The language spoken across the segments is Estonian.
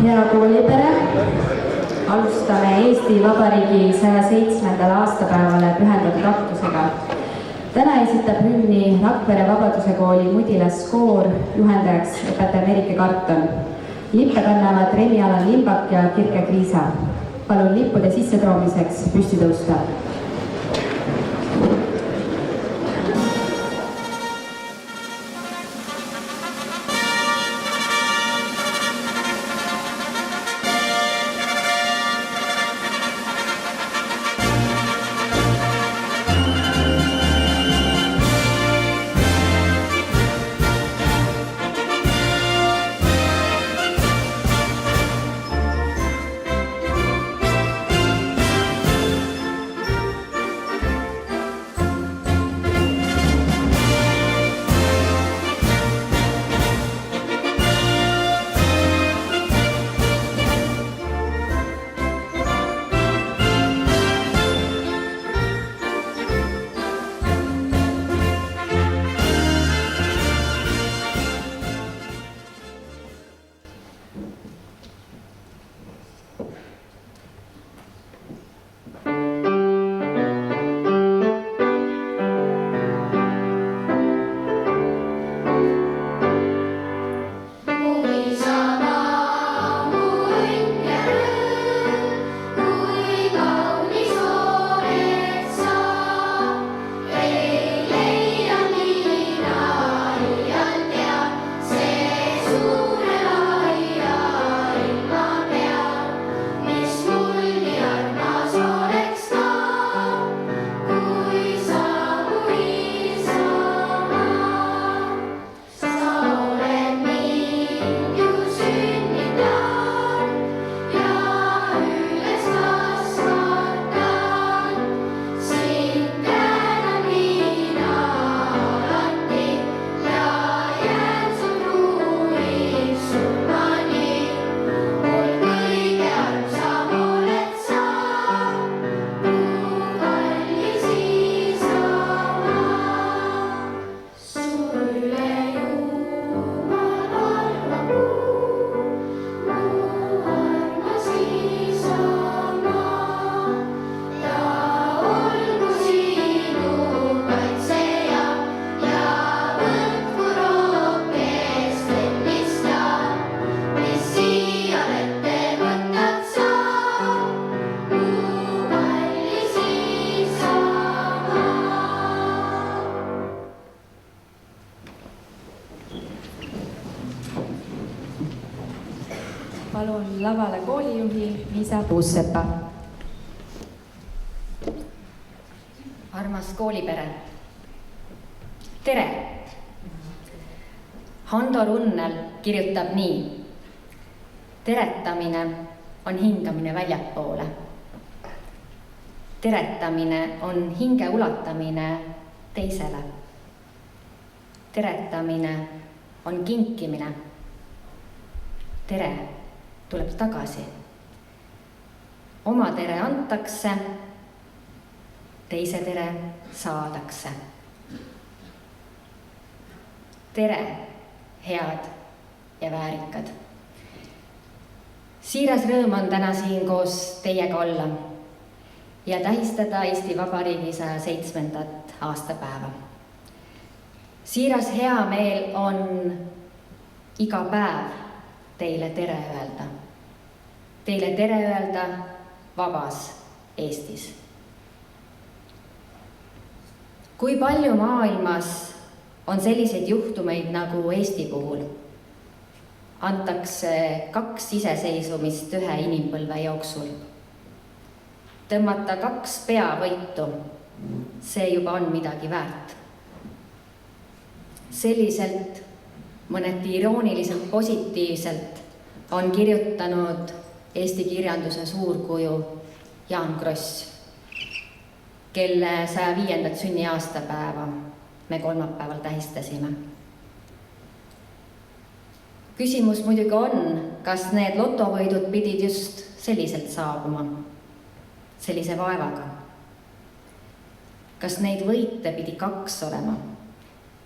Hea koolipere, alustame Eesti Vabariigi 107. aastapäevale pühendatud aktusega. Täna esitab hümni Rakvere Vabaduse Kooli Mudilaskoor, juhendajaks õpetaja Merike Karton. Lippe kannavad Remi-Alan Limbak ja Kirke Kriisa. Palun lippude sissetoomiseks püsti tõusta. Palun lavale koolijuhi Liisa Puussepa. Armas koolipere, tere! Hando Runnel kirjutab nii. Teretamine on hingamine väljapoole. Teretamine on hinge ulatamine teisele. Teretamine on kinkimine. Tere tuleb tagasi. Oma tere antakse, teise tere saadakse. Tere, head ja väärikad. Siiras rõõm on täna siin koos teiega olla ja tähistada Eesti Vabariigi 107. aastapäeva. Siiras hea meel on iga päev teile tere öelda. Teile tere öelda vabas Eestis. Kui palju maailmas on selliseid juhtumeid nagu Eesti puhul? Antakse 2 iseseisvumist ühe inimpõlve jooksul. Tõmmata 2 peavõitu, see juba on midagi väärt. Selliselt, mõneti irooniliselt positiivselt on kirjutanud Eesti kirjanduse suurkuju Jaan Kross, kelle 105. sünniaastapäeva me kolmapäeval tähistasime. Küsimus muidugi on, kas need lotovõidud pidid just selliselt saabuma, sellise vaevaga. Kas neid võite pidi 2 olema?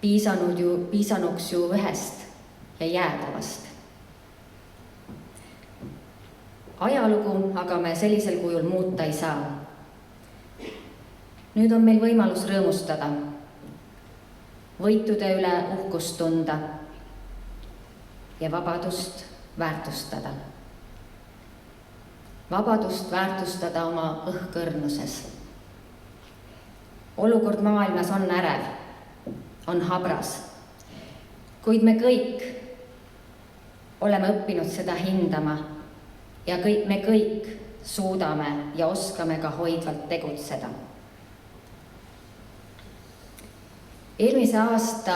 Piisanuks ju ühest ja jäädavast. ajalugu aga me sellisel kujul muuta ei saa. Nüüd on meil võimalus rõõmustada, võitude üle uhkust tunda ja vabadust väärtustada. Vabadust väärtustada oma õhkõrnuses. Olukord maailmas on ärev, on habras, kuid me kõik oleme õppinud seda hindama ja me kõik suudame ja oskame ka hoidvalt tegutseda. Eelmise aasta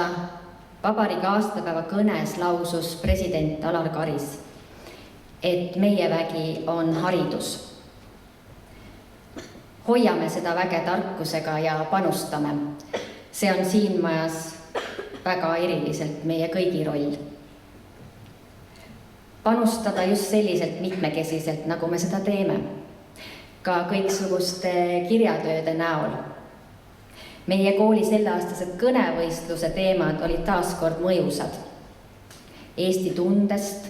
vabariigi aastapäeva kõnes lausus president Alar Karis, et meie vägi on haridus. Hoiame seda väge tarkusega ja panustame. See on siin majas väga eriliselt meie kõigi roll. Panustada just selliselt mitmekesiselt, nagu me seda teeme, ka kõiksuguste kirjatööde näol. Meie kooli selleaastased kõnevõistluse teemad olid taaskord mõjusad. Eesti tundest,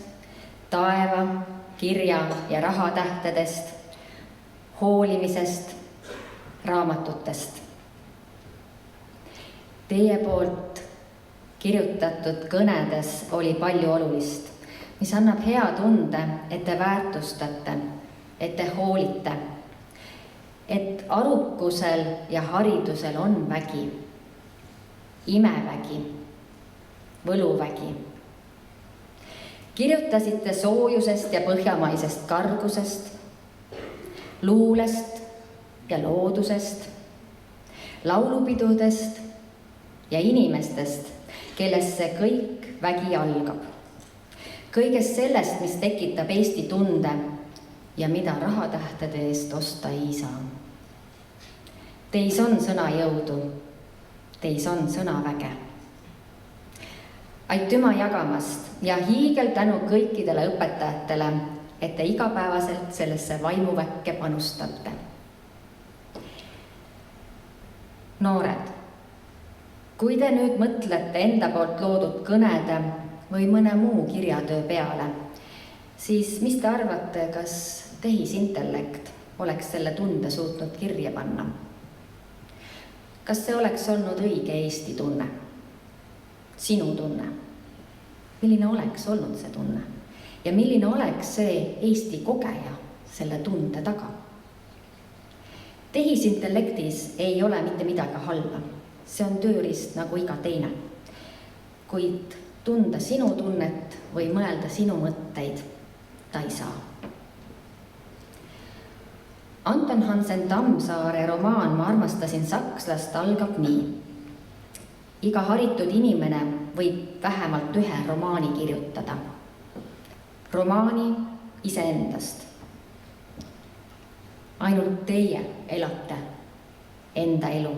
taeva, kirja ja rahatähtedest, hoolimisest, raamatutest. Teie poolt kirjutatud kõnedes oli palju olulist, mis annab hea tunde, et te väärtustate, et te hoolite, et arukusel ja haridusel on vägi, imevägi, võluvägi. Kirjutasite soojusest ja põhjamaisest kargusest, luulest ja loodusest, laulupidudest ja inimestest, kellest see kõik vägi algab. Kõigest sellest, mis tekitab Eesti tunde ja mida rahatähtede eest osta ei saa. Teis on sõnajõudu, teis on sõnaväge. Aitüma jagamast ja hiigel tänu kõikidele õpetajatele, et te igapäevaselt sellesse vaimuväkke panustate. Noored, kui te nüüd mõtlete enda poolt loodud kõnede või mõne muu kirjatöö peale, siis mis te arvate, kas tehisintellekt oleks selle tunde suutnud kirja panna? Kas see oleks olnud õige Eesti tunne? Sinu tunne? Milline oleks olnud see tunne? Ja milline oleks see Eesti kogeja selle tunde taga? Tehisintellektis ei ole mitte midagi halba. See on tööriist nagu iga teine. Kuid tunda sinu tunnet või mõelda sinu mõtteid ta ei saa. Anton Hansen Tammsaare romaan Ma armastasin sakslast algab nii. Iga haritud inimene võib vähemalt ühe romaani kirjutada. Romaani iseendast. Ainult teie elate enda elu,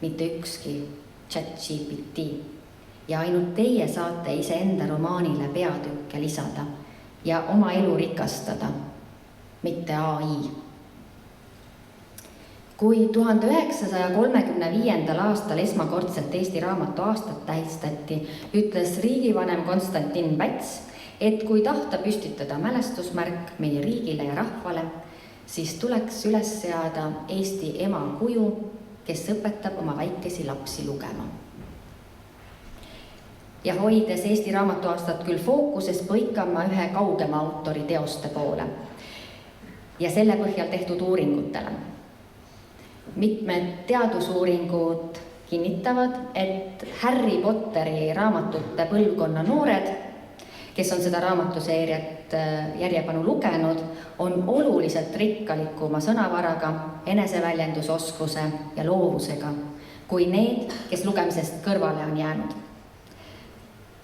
mitte ükski ChatGPT. Ja ainult teie saate iseenda romaanile peatükke lisada ja oma elu rikastada, mitte AI. Kui 1935. aastal esmakordselt Eesti raamatu aastat tähistati, ütles riigivanem Konstantin Päts, et kui tahta püstitada mälestusmärk meie riigile ja rahvale, siis tuleks üles seada Eesti ema kuju, kes õpetab oma väikesi lapsi lugema. Ja hoides Eesti raamatuaastat küll fookuses, põikama ühe kaugema autori teoste poole ja selle põhjal tehtud uuringutele. Mitmed teadusuuringud kinnitavad, et Harry Potteri raamatute põlvkonna noored, kes on seda raamatuseeriat järjepanu lugenud, on oluliselt rikkalikuma sõnavaraga, eneseväljendusoskuse ja loovusega, kui need, kes lugemisest kõrvale on jäänud.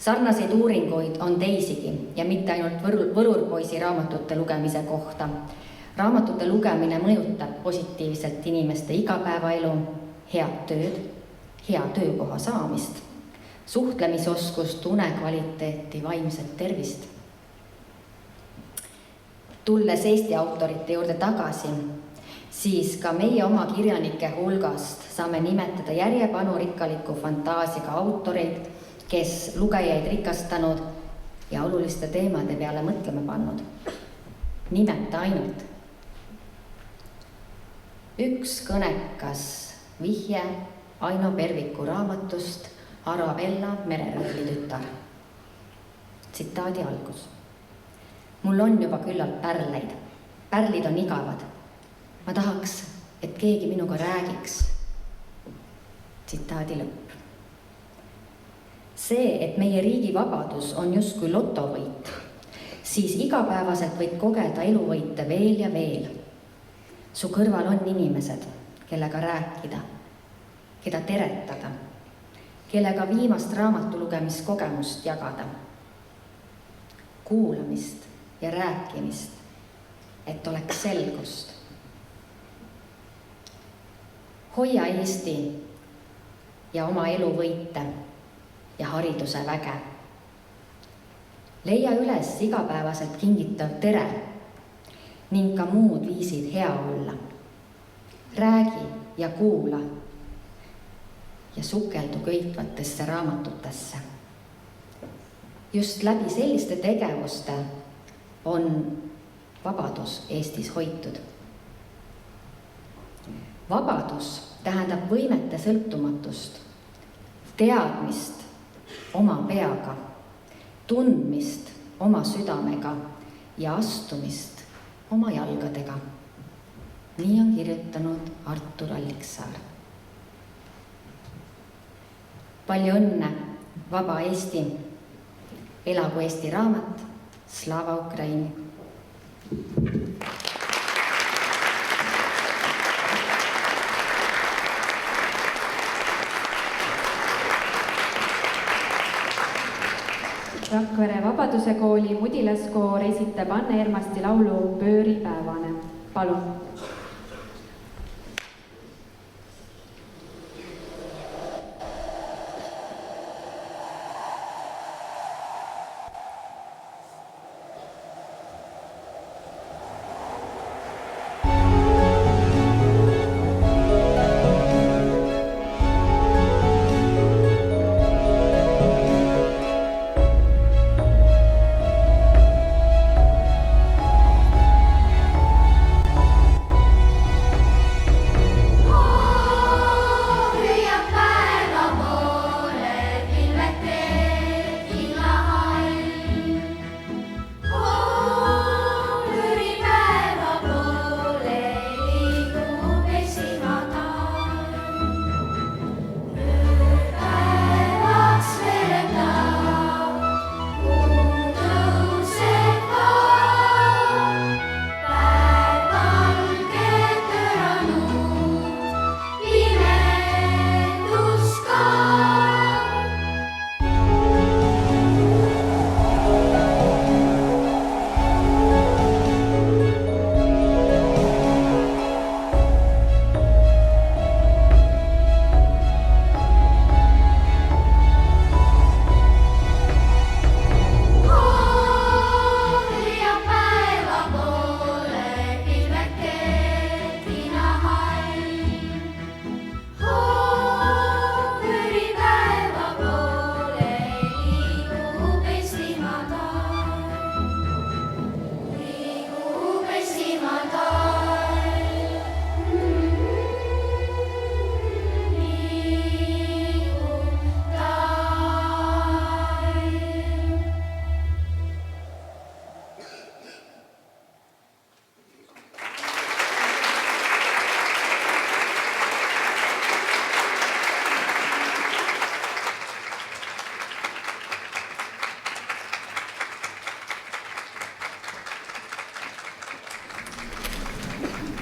Sarnaseid uuringuid on teisigi ja mitte ainult võlurpoisi raamatute lugemise kohta. Raamatute lugemine mõjutab positiivselt inimeste igapäevaelu, head tööd, hea töökoha saamist, suhtlemisoskust, unekvaliteeti, vaimset tervist. Tulles Eesti autorite juurde tagasi, siis ka meie oma kirjanike hulgast saame nimetada järjepanu rikkaliku fantaasiga autoreid, kes lugejaid rikastanud ja oluliste teemade peale mõtlema pannud. nimeta ainult. Üks kõnekas vihje Aino Perviku raamatust Arabella Mererõhli tütar. Tsitaadi algus. Mul on juba küllalt pärleid. Pärlid on igavad. Ma tahaks, et keegi minuga räägiks. Tsitaadi lõpp. See, et meie riigi vabadus on justkui lotovõit, siis igapäevaselt võid kogeda eluvõite veel ja veel. Su kõrval on inimesed, kellega rääkida, keda teretada, kellega viimast raamatu lugemiskogemust jagada, kuulamist ja rääkimist, et oleks selgust. Hoia Eesti ja oma eluvõite ja hariduse väge. Leia üles igapäevaselt kingitav tere ning ka muud viisid hea olla. Räägi ja kuula ja sukeldu köitvatesse raamatutesse. Just läbi selliste tegevuste on vabadus Eestis hoitud. Vabadus tähendab võimete sõltumatust, teadmist oma peaga, tundmist oma südamega ja astumist oma jalgadega. Nii on kirjutanud Artur Alliksaar. Palju õnne, vaba Eesti! Elagu Eesti raamat, Slava Ukraini! Rakvere Vabaduse kooli mudilaskoor esitab Anne Ermasti laulu Pööripäevane. Palun!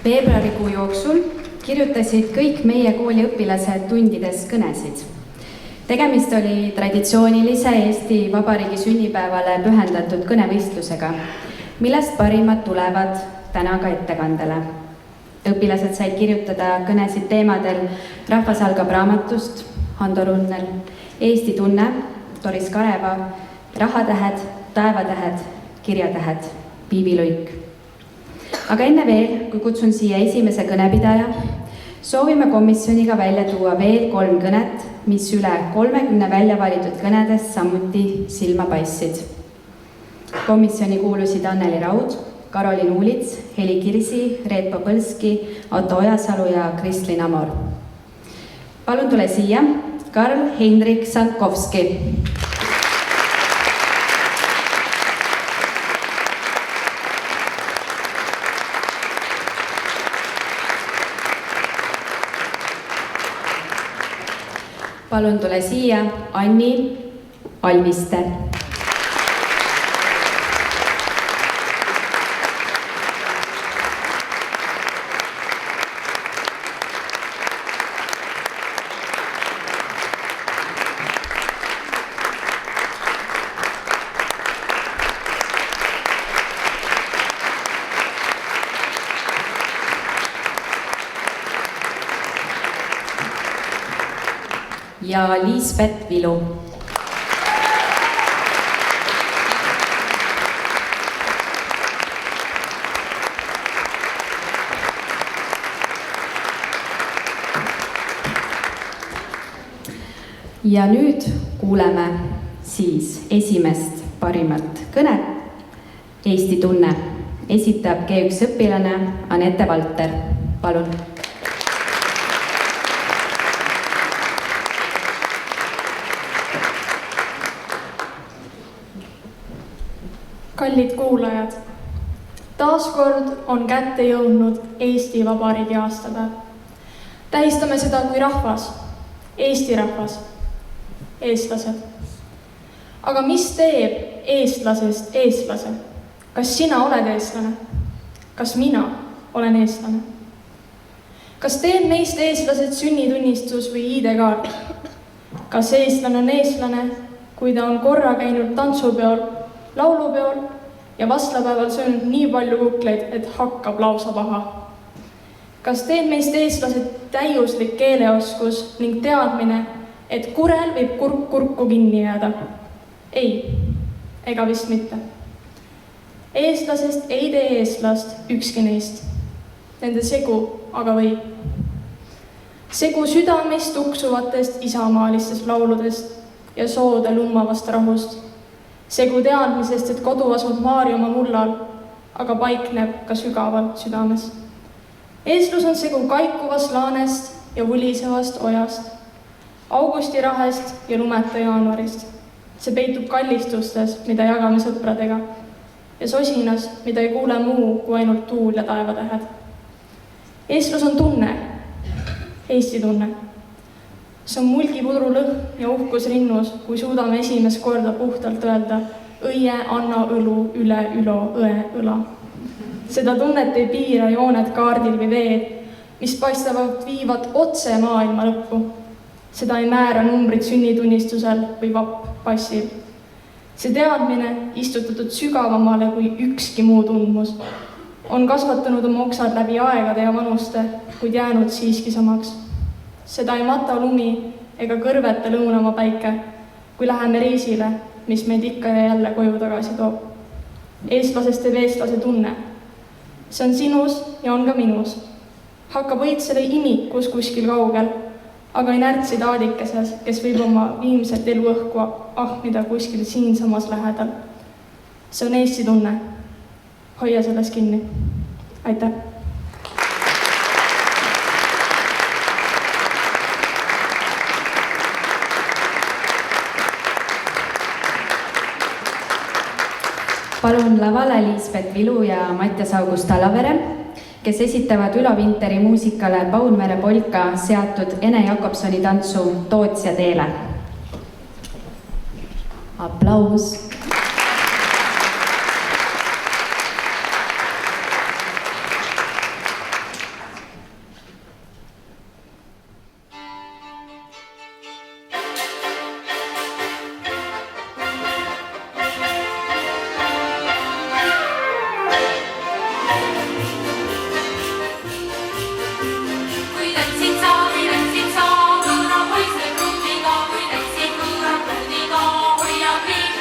Veebruarikuu jooksul kirjutasid kõik meie kooli õpilased tundides kõnesid. Tegemist oli traditsioonilise Eesti Vabariigi sünnipäevale pühendatud kõnevõistlusega, millest parimad tulevad täna ka ettekandele. Õpilased said kirjutada kõnesid teemadel Rahvas algab raamatust, Hando Runnel, Eesti tunne, Doris Kareva, Rahatähed, Taevatähed, Kirjatähed, Piivi Luik. Aga enne veel, kui kutsun siia esimese kõnepidaja, soovime komisjoniga välja tuua veel 3 kõnet, mis üle 30 välja valitud kõnedest samuti silma paistsid. Komisjoni kuulusid Anneli Raud, Karolin Uulits, Heli Kirsi, Reet Popõlski, Otto Ojasalu ja Kristlin Amor. Palun tule siia Karl-Heinrich Sankovski. Palun tule siia Anni Almiste. Ja Liisbet Vilu. Ja nüüd kuuleme siis esimest parimat kõnet. Eesti tunne esitab G1 õpilane Anette Valter. Palun. Kallid kuulajad, taaskord on kätte jõudnud Eesti Vabariigi aastapäev. Tähistame seda kui rahvas, Eesti rahvas, eestlased. Aga mis teeb eestlasest eestlase? Kas sina oled eestlane? Kas mina olen eestlane? Kas teeb meist eestlased sünnitunnistus või ID-kaart? Kas eestlane on eestlane, kui ta on korra käinud tantsupeol, laulupeol ja vastlapäeval söönud nii palju kukleid, et hakkab lausa paha? Kas teeb meist eestlased täiuslik keeleoskus ning teadmine, et kurel võib kurk kurku kinni jääda? Ei, ega vist mitte. Eestlasest ei tee eestlast ükski neist. Nende segu aga võib. Segu südamest tuksuvatest isamaalistest lauludest ja soode lummavast rahust. Segu teadmisest, et kodu asub Maarjamaa mullal, aga paikneb ka sügaval südames. Eestlus on segu kaikuvast laanest ja vulisevast ojast, augustirahest ja lumeta jaanuarist. See peitub kallistustes, mida jagame sõpradega, ja sosinas, mida ei kuule muu kui ainult tuul ja taevatähed. Eestlus on tunne, Eesti tunne. See on mulgipudru lõhn ja uhkus rinnus, kui suudame esimest korda puhtalt öelda õie anna õlu üle ülo õe õla. Seda tunnet ei piira jooned kaardil või veed, mis paistavad viivad otse maailma lõppu. Seda ei määra numbrid sünnitunnistusel või vapp passil. See teadmine, istutatud sügavamale kui ükski muu tundmus, on kasvatanud oma oksad läbi aegade ja vanuste, kuid jäänud siiski samaks. Seda ei mata lumi ega kõrveta lõunama päike, kui läheme reisile, mis meid ikka ja jälle koju tagasi toob. Eestlasest teeb eestlase tunne. See on sinus ja on ka minus. Hakkab õitsele imikus kuskil kaugel, aga inertsi taadikeses, kes võib oma viimset eluõhku ahmida kuskil siinsamas lähedal. See on Eesti tunne. Hoia selles kinni. Aitäh! Palun lavale Liisbet Vilu ja Mattias August Alavere, kes esitavad Ülo Vinteri muusikale Paunvere polka seatud Ene Jakobsoni tantsu Tootsja teele. Aplaus!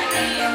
Hoia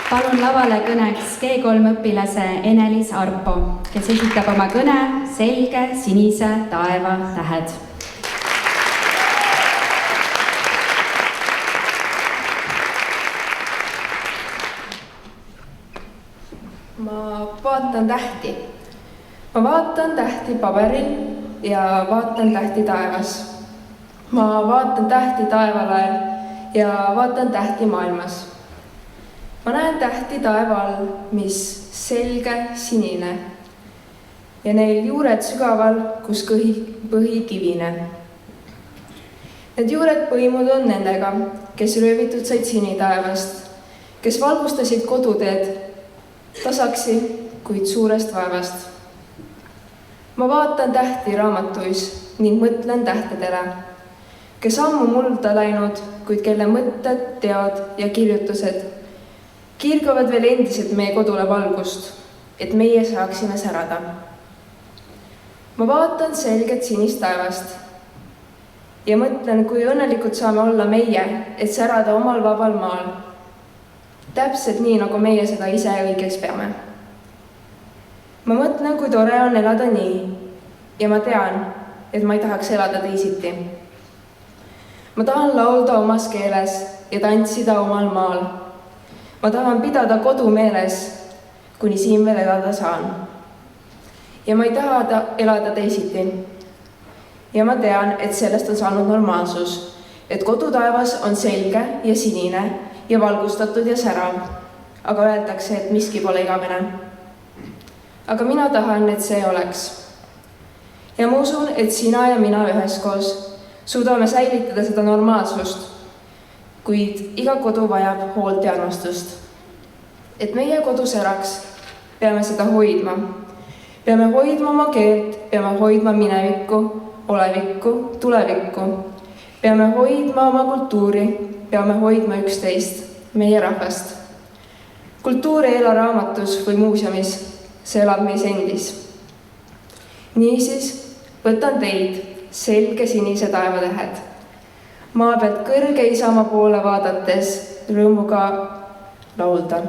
Palun lavale kõneks G3 õpilase Enelis Arpo, kes esitab oma kõne Selge sinise taeva tähed. Ma vaatan tähti. Ma vaatan tähti paberil ja vaatan tähti taevas. Ma vaatan tähti taevalael ja vaatan tähti maailmas. Ma näen tähti taeva all, mis selge sinine ja neil juured sügaval, kus põhi kivine. Need juured põimud on nendega, kes röövitud said sinitaevast, kes valgustasid koduteed tasaksi, kuid suurest vaevast. Ma vaatan tähti raamatuis ning mõtlen tähtedele, kes ammu mulda läinud, kuid kelle mõtted, teod ja kirjutused kirgavad veel endiselt meie kodule valgust, et meie saaksime särada. Ma vaatan selget sinist taevast ja mõtlen, kui õnnelikud saame olla meie, et särada omal vabal maal. Täpselt nii, nagu meie seda ise õigeks peame. Ma mõtlen, kui tore on elada nii ja ma tean, et ma ei tahaks elada teisiti. Ma tahan laulda omas keeles ja tantsida omal maal. Ma tahan pidada kodu meeles, kuni siin veel elada saan. Ja ma ei taha elada teisiti. Ja ma tean, et sellest on saanud normaalsus, et kodutaevas on selge ja sinine ja valgustatud ja särav, aga öeldakse, et miski pole igavene. Aga mina tahan, et see oleks. Ja ma usun, et sina ja mina üheskoos suudame säilitada seda normaalsust, kuid iga kodu vajab hoolt ja armastust. Et meie kodu säraks, peame seda hoidma. Peame hoidma oma keelt, peame hoidma minevikku, olevikku, tulevikku. Peame hoidma oma kultuuri, peame hoidma üksteist, meie rahvast. Kultuur ei ela raamatus või muuseumis, see elab meis endis. Niisiis võtan teid, selge sinise taevatähed. Maa pealt kõrge isamaa poole vaadates rõõmuga laulda,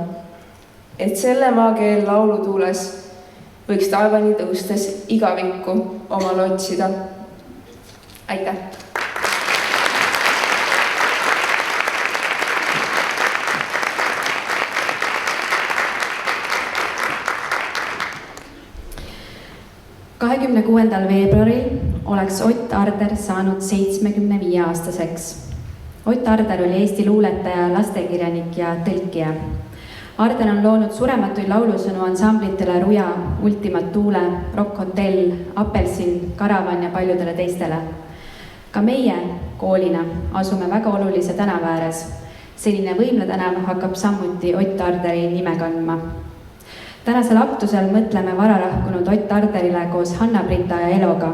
et selle maakeel laulutuules võiks taevani tõustes igavikku omal otsida. Aitäh! veebruaril oleks Ott Arder saanud 75-aastaseks. Ott Arder oli Eesti luuletaja, lastekirjanik ja tõlkija. Arder on loonud surematuid laulusõnu ansamblitele Ruja, Ultimat Tuule, Rock Hotell, Apelsin, Karavan ja paljudele teistele. Ka meie koolina asume väga olulise tänava ääres. Selline võimletänav hakkab samuti Ott Arderi nime kandma. Tänasel aktusel mõtleme varalahkunud Ott Arderile koos Hanna-Brita ja Eloga,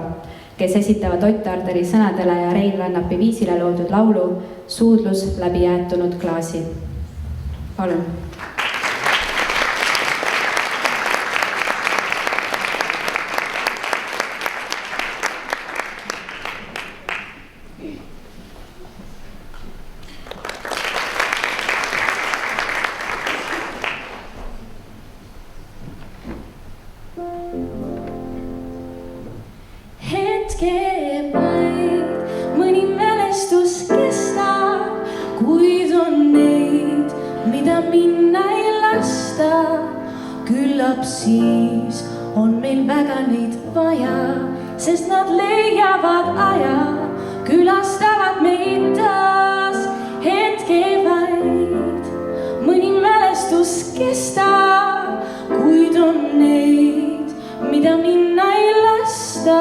kes esitavad Ott Arderi sõnadele ja Rein Rannapi viisile loodud laulu Suudlus läbi jäätunud klaasi. Palun! Mõni mälestus kestab, kuid on neid, mida minna ei lasta. Küllap siis on meil väga neid vaja, sest nad leiavad aja, külastavad meid taas hetke vaid. Mõni mälestus kestab, kuid on neid, mida minna ei lasta.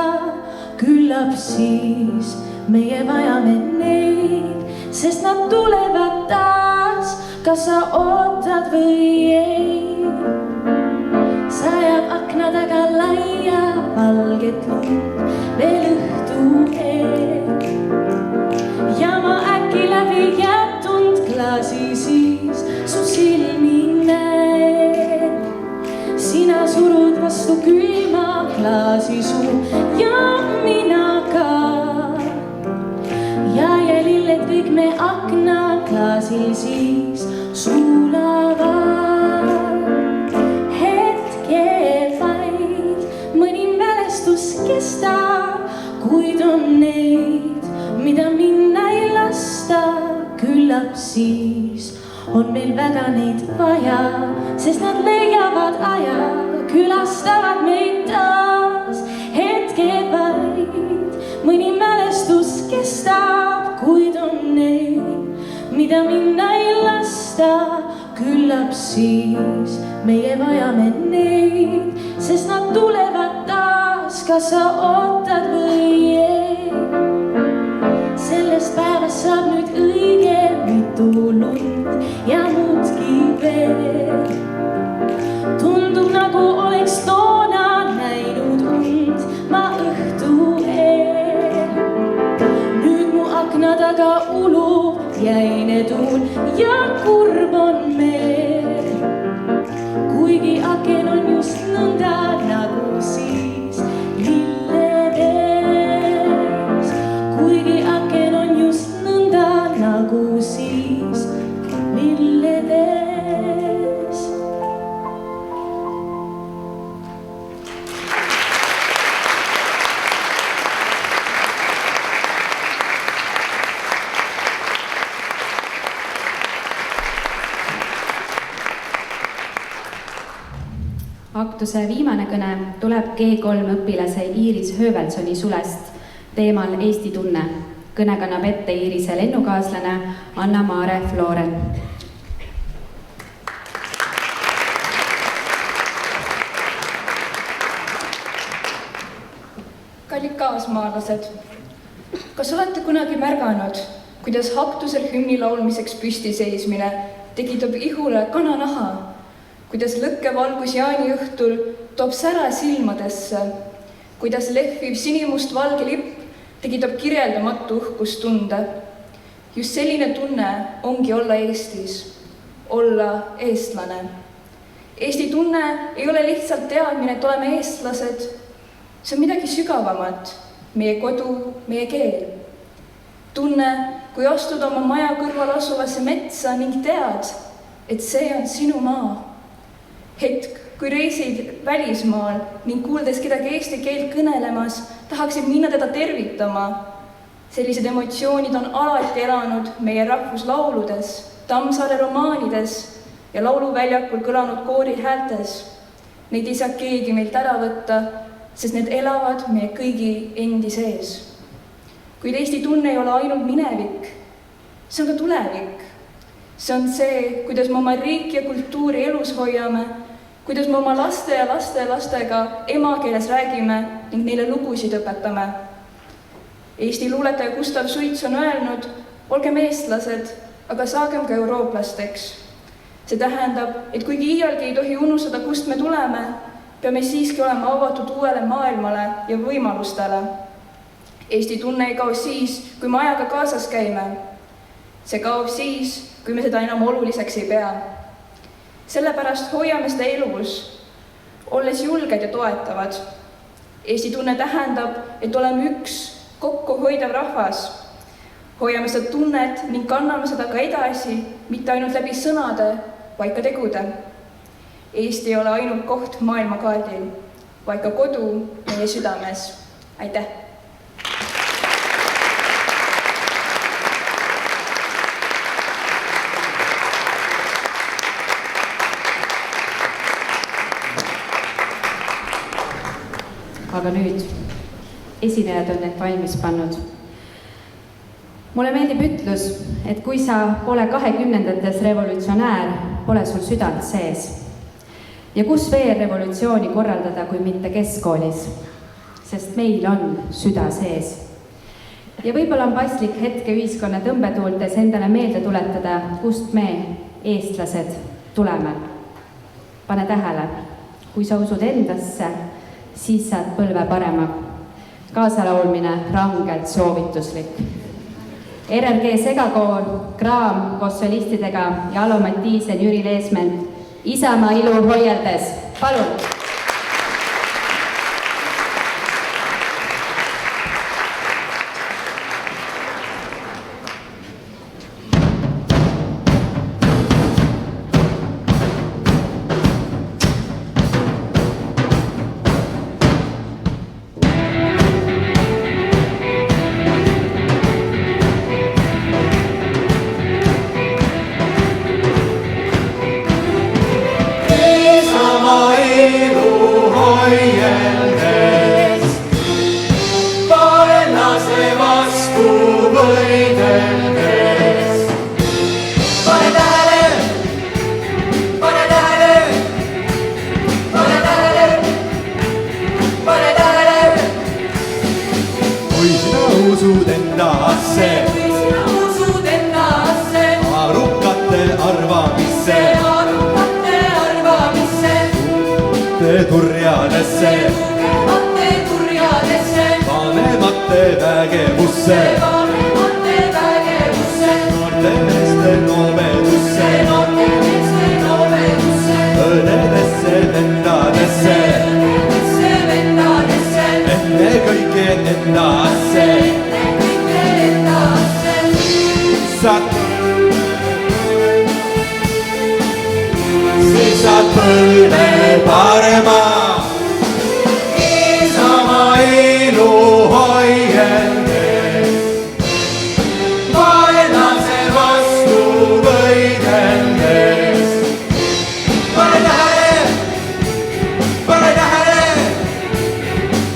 Küllap siis meie vajame neid, sest nad tulevad taas, kas sa ootad või ei. Sajab akna taga laia valget lund veel õhtu eel. Ja ma äkki läbi jätund klaasi siis su silmi näed. Sina surud vastu külma klaasi suu ja mina ka. Ja lilled kõik me akna klaasil siis sulavad. kuid on neid, mida minna ei lasta. Küllap siis on meil väga neid vaja, sest nad leiavad aja, külastavad meid taas. Hetked vaid, mõni mälestus kestab, kuid on neid, mida minna ei lasta. Küllap siis meie vajame neid, sest nad tulevad taas, kas sa ootad või ei. Sellest päevast saab nüüd õige mitu lund ja muudki veel. Tundub nagu oleks toona näinud und ma õhtu eel. Nüüd mu akna taga ulub jäine tuul ja kurb on meel. Kuigi aken on just nõnda nagu siis lilledes. Kuigi aken on just nõnda nagu siis lilledes. Aktuse viimane kõne tuleb G3 õpilase Iiris Höövelsoni sulest teemal Eesti tunne. Kõne kannab ette Iirise lennukaaslane Anna-Maare Floren. Kallid kaasmaalased, kas olete kunagi märganud, kuidas aktusel hümni laulmiseks püsti seismine tekitab ihule kananaha? Kuidas lõkkevalgus jaaniõhtul toob sära silmadesse, kuidas lehviv sinimust valge lipp tekitab kirjeldamatu uhkustunde. Just selline tunne ongi olla Eestis, olla eestlane. Eesti tunne ei ole lihtsalt teadmine, et oleme eestlased. See on midagi sügavamat, meie kodu, meie keel. Tunne, kui astud oma maja kõrval asuvasse metsa ning tead, et see on sinu maa. Hetk, kui reisid välismaal ning kuuldes kedagi eesti keelt kõnelemas, tahaksid minna teda tervitama. Sellised emotsioonid on alati elanud meie rahvuslauludes, Tammsaare romaanides ja lauluväljakul kõlanud koori häältes. Neid ei saa keegi meilt ära võtta, sest need elavad meie kõigi endi sees. Kuid Eesti tunne ei ole ainult minevik, see on ka tulevik. See on see, kuidas me oma riiki ja kultuuri elus hoiame, kuidas me oma laste ja lastega emakeeles räägime ning neile lugusid õpetame. Eesti luuletaja Gustav Suits on öelnud, olgem eestlased, aga saagem ka eurooplasteks. See tähendab, et kuigi iialgi ei tohi unustada, kust me tuleme, peame siiski olema avatud uuele maailmale ja võimalustele. Eesti tunne ei kao siis, kui me ajaga kaasas käime. See kaob siis, kui me seda enam oluliseks ei pea. Sellepärast hoiame seda elus, olles julged ja toetavad. Eesti tunne tähendab, et oleme üks kokkuhoidav rahvas. Hoiame seda tunnet ning kanname seda ka edasi, mitte ainult läbi sõnade, vaid ka tegude. Eesti ei ole ainult koht maailmakaardil, vaid ka kodu meie südames. Aitäh! Aga nüüd esinejad on need valmis pannud. Mulle meeldib ütlus, et kui sa pole 20. revolutsionäär, pole sul südant sees. Ja kus veel revolutsiooni korraldada, kui mitte keskkoolis, sest meil on süda sees. Ja võib-olla on paslik hetke ühiskonna tõmbetuultes endale meelde tuletada, kust me, eestlased, tuleme. Pane tähele, kui sa usud endasse, siis saad põlve parema. Kaasalaulmine rangelt soovituslik. RRG segakoor, Kraam koos solistidega ja Alo Mattiisen, Jüri Leesment. Isamaa ilu hoieldes. Palun! turjadesse, kogemate turjadesse, vanemate vägevusse, vanemate vägevusse, noorte meeste noomedusse, noorte meeste noomedusse, õdedesse, vendadesse, õdedesse, vendadesse, ennekõike endasse. ennekõike endasse. Siis saad põlve parema, Isamaa elu hoieldes, vaenlase vastu võideldes. Pane tähele, pane tähele,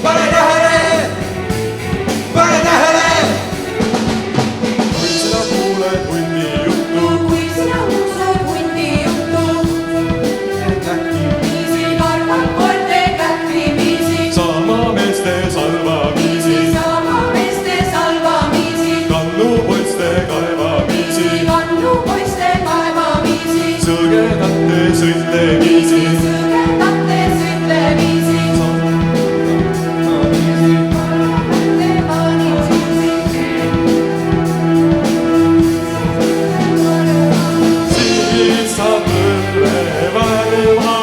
pane tähele, pane tähele. Kui sina kuuled hundi juttu, Kui sina usud hundi juttu, viisi karvad korte kähviviisi, sama meeste salvamiisi, sama meeste salvamiisi, kallupoiste kaevamiisi, kannupoiste kaevamiisi, sõgedate sõitleviisi, sõgedate sütleviisi, siis saab põlve varema,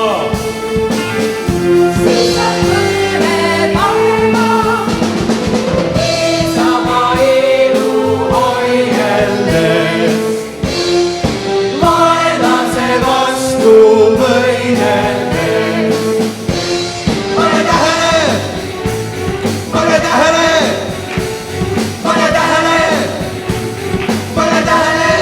Isamaa elu hoieldes, vaenlase vastu võideldes. Pane tähele, pane tähele, pane tähele, pane tähele.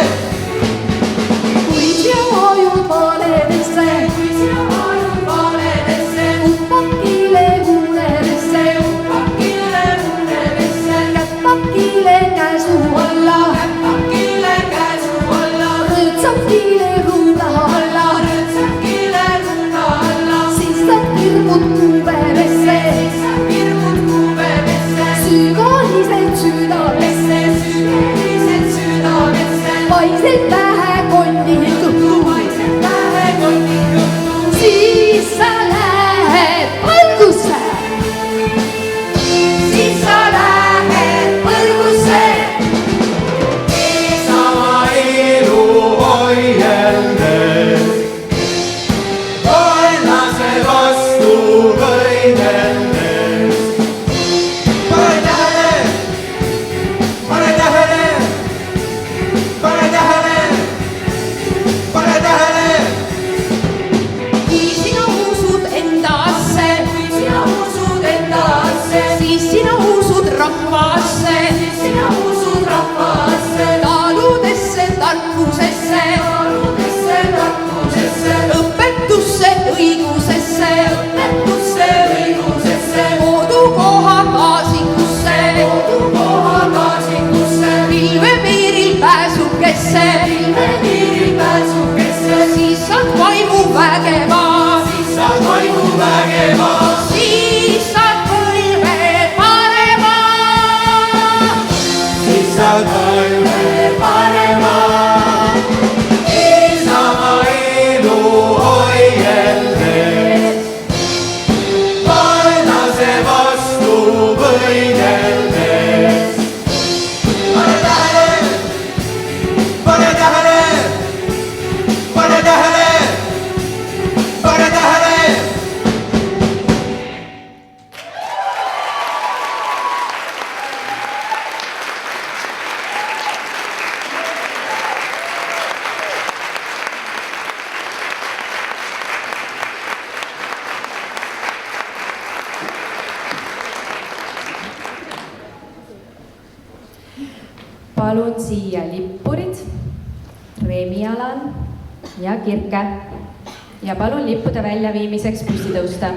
kui sina vajud valedesse, kui sina vajud valedesse, upakile unedesse, upakile unedesse, käpakile käsu alla, käpakile käsu alla, rõõtsakile ruuda alla, rõõtsakile ruuda alla, siis sa kirmud kuubedesse, siis sa kirmud kuubedesse, sügalised südamesse, sügalised südamesse, vaised pähe kondi kõhtu, vaised pähe kondi kõhtu, siis sa lähed põlgusse, siis sa lähed põlgusse, Isamaa elu hoieldes, vaenlase vastu võideldes. Pane tähele, pane tähele, pane tähele, pane tähele. kui sina usud endasse, kui sina usud endasse, siis sina usud rahvasse, siis sina usud rahvasse, taludesse, tarkusesse, taludesse, tarkusesse, õpetusse, õigusesse, õpetusse, õigusesse, kodukoha kaasikusse, kodukoha kaasikusse, pilvepiiril pääsukesse, pilvepiiril pääsukesse, siis saad vaimu vägeva, siis saad vaimu vägeva, siis saad põlve parema, Siis saad põlve parema, Isamaa elu hoieldes, vaenlase vastu võideldes. Pane tähele, pane tähele, pane tähele, pane tähele. palun siia lippurid, Reemi Alan ja Kirke ja palun lippude väljaviimiseks püsti tõusta.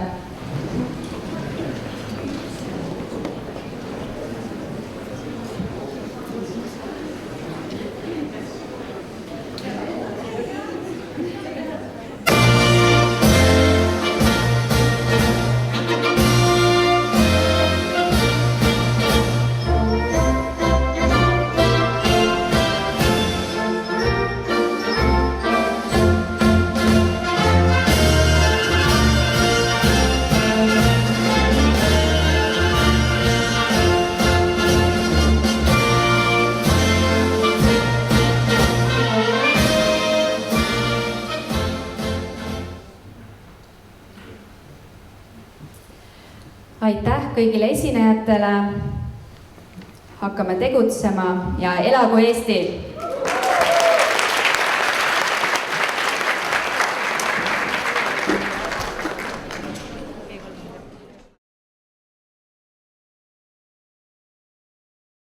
aitäh kõigile esinejatele. Hakkame tegutsema ja elagu Eesti!